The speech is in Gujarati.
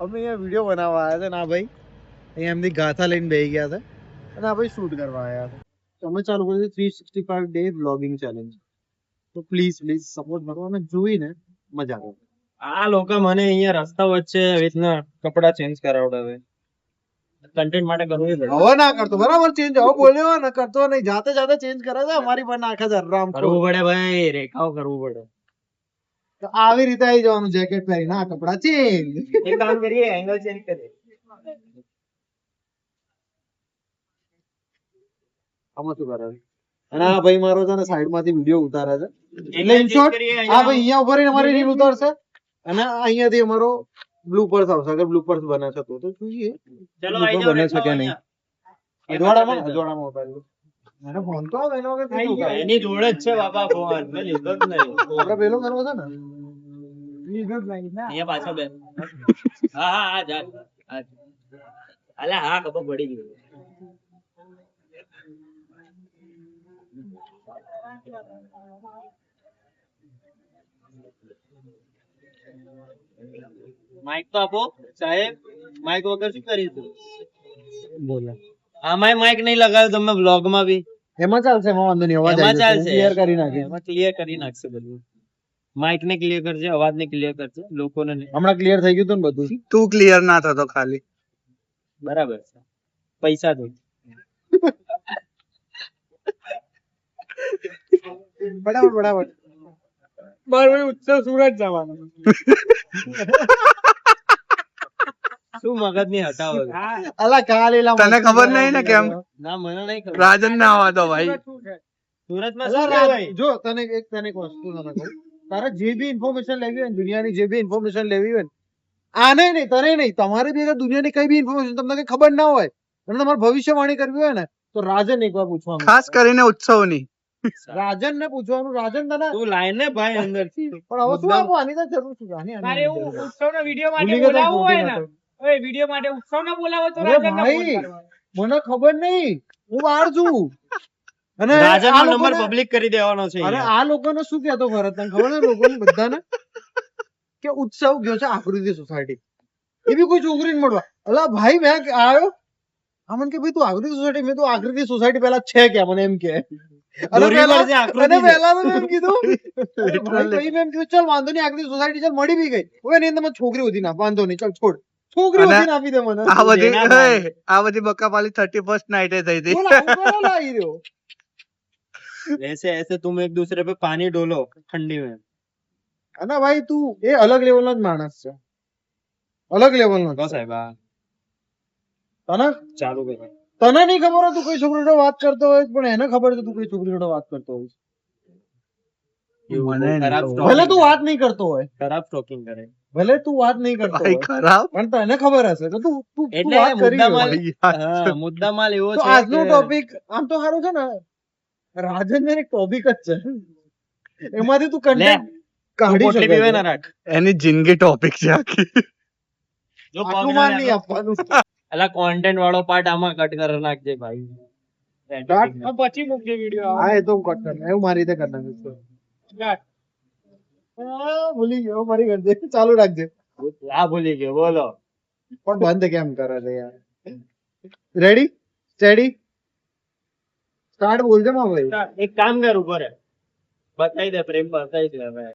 અમે અહીંયા વિડીયો બનાવવા આવ્યા હતા ને આ ભાઈ અહીંયા એમની ગાથા લઈને બેસી ગયા હતા અને આ ભાઈ શૂટ કરવા આવ્યા હતા. તો અમે ચાલુ કરી 365 ડે બ્લોગિંગ ચેલેન્જ. તો પ્લીઝ સપોર્ટ કરો અને જોઈને મજા કરો. આ લોકો મને અહીંયા રસ્તા વચ્ચે આવી રીતના કપડા ચેન્જ કરાવડાવે. કન્ટેન્ટ માટે કરવું પડે. હવે ના કરતો બરાબર ચેન્જ હવે બોલ્યો ને કરતો નહીં જાતે જાતે ચેન્જ કરે છે અમારી પર નાખે છે રામ કરવું પડે ભાઈ, રેખાઓ કરવું પડે. તો આવી રીતે આવી જવાનું જેકેટ પહેરીને આ કપડા ચેન્જ. એક કામ કરીએ, એંગલ ચેન્જ કરીએ. આમાં શું કરે અને આ ભાઈ મારો છે ને સાઈડ માંથી વિડીયો ઉતારે છે એટલે ઇન change શોર્ટ કરીએ આ અહીંયા. ભાઈ અહીંયા ઉભા રહીને અમારી રીલ ઉતારશે અને અહીંયાથી અમારો બ્લુપર્સ આવશે અગર બ્લુપર્સ બને છે તો જોઈએ ચલો blooper આઈ જાઓ, બને છે રેખાઓ કે નહીં. અહીંયા. અજવાળામાં ઉતાર્યું મને ફોન તો આવે એનો વગર કેવી ઉતારે? એની જોડે જ છે બાપા ફોન, મેં લીધો જ નહીં. આપણે પેલો કરવો છે ને અહીંયા પાછો બે. હા હા હા જા. હા. અલા હા ખબર પડી ગઈ. માઇક તો આપો સાહેબ, માઇક વગર શું કરીશું? બોલે આમાંય માઇક નહીં લગાવ્યું તમે બ્લોગ માં બી. એમાં ચાલશે એમાં વાંધો નહીં અવાજ એમાં ચાલશે. ક્લિયર કરી નાખી એમાં ક્લિયર કરી નાખશે બધું. માઇક ને ક્લિયર કરજે, અવાજ ને ક્લિયર કરજે, લોકોને નહીં. હમણાં ક્લિયર થઈ ગયું હતું ને બધું. તું ક્લિયર ના થતો ખાલી. બરાબર છે, પૈસા દો. બરાબર બરાબર ઉત્સવ સુરત જવાનો. શું મગજ ની હટાવો છો? અલા કાલે તને ખબર નહીં ને કેમ? ના મને નહીં ખબર. રાજન ના આવતો ભાઈ. સુરતમાં અલા શું રાજ, કહેવાય? જો તને એક વસ્તુ તને કહું તારે જે બી ઇન્ફોર્મેશન લેવી હોય ને દુનિયાની જે બી ઇન્ફોર્મેશન લેવી હોય ને આને નહીં તને નહીં તમારે બી અગર દુનિયાની કઈ બી ઇન્ફોર્મેશન તમને કઈ ખબર ના હોય અને તમારે ભવિષ્યવાણી કરવી હોય ને તો રાજન એકવાર પૂછવાનું ખાસ કરીને ઉત્સવની. રાજન ને પૂછવાનું રાજન તને તું લાઈન ને ભાઈ અંદર થી. પણ હવે શું આપો આની તો જરૂર છે તારે એવું ઉત્સવનો વિડીયો માટે ભૂલી ગયો તો બોલાવવું હોય ને, ખોટી ઓય વિડીયો માટે ઉત્સવનો બોલાવો તો અરે રાજનને ભાઈ, ફોન કરવાનો. મને ખબર નહીં હું બહાર છું અને રાજા આ નો નંબર લોકોને- પબ્લિક કરી દેવાનો છે અરે અહીંયા. આ લોકોને શું કહેતો ભરત તને ખબર છે લોકોને બધાને કે ઉત્સવ ગયો છે આકૃતિ સોસાયટી એ બી કોઈ છોકરીને મળવા અલા ભાઈ મેં આવ્યો મને કે ભાઈ તું આકૃતિ સોસાયટી મેં તો આકૃતિ સોસાયટી પેલા છે કે મને એમ કે અને દોરી પહેલા- પર જે આકૃતિ અને છે. પહેલા તો મેં એમ કીધું ભાઈ મેં એમ કીધું ચાલ વાંધો નહીં આકૃતિ સોસાયટી ચાલ મળી બી ગઈ હવે એની અંદર મને છોકરી હોતી ના વાંધો નહીં ચાલ છોડ છોકરી અને હોતી આપી દે મને આ બધી જેના ભાઈ. આ બધી બકાપાલી 31st નાઈટે થઈ હતી. બોલ, આવું કોને લાવી રહ્યો ऐसे ऐसे तुम एक दूसरे पे पानी डोलो ठंडी में. અને ભાઈ તું એ અલગ લેવલ નો જ માણસ છે અલગ લેવલ નો કહો સાહેબ આ તને ચાલુ કરો. તને નહીં ખબર હોય તું કોઈ છોકરી જોડે વાત કરતો હોય પણ એને ખબર છે તું કોઈ છોકરી જોડે વાત કરતો હોય મને નહીં ખરાબ ખબર. stalking ભલે તું કરે. વાત નહીં કરતો હોય ખરાબ સ્ટોકિંગ કરે ભલે તું વાત નહીં કરતો ભાઈ હોય ખરાબ. પણ તને ખબર હશે કે તું તું તું એટલે વાત કરી મુદ્દામાલ હોય. ભાઈ, હા, મુદ્દામાલ એવો તો છે આજનો કે ટોપિક આમ તો સારું છે ને રાજન એક ટોપિક જ છે એમાંથી તું લે, કન્ટેન્ટ તું કાઢી પોટલી શકે પીવે છે. ના રાખ. એની જિંદગી ટોપિક છે આખી. જો પગ આટલું ના માન નહીં લે તો- આપવાનું અલા કોન્ટેન્ટ વાળો પાર્ટ આમાં કટ કરી નાખજે ભાઈ. કાટ. હા, પછી મૂકજે વિડીયો હા એ તો હું કટ કર એવું મારી રીતે કરી નાખીશ તો. ભૂલી ગયો મારી કરજે ચાલુ રાખજે આ ભૂલી ગયો બોલો. પણ બંધ કેમ કરે છે યાર રેડી સ્ટેડી સ્ટાર્ટ બોલજે માં ભાઈ એક કામ કર ઉપર બતાવી દે પ્રેમ બતાવી દે હવે.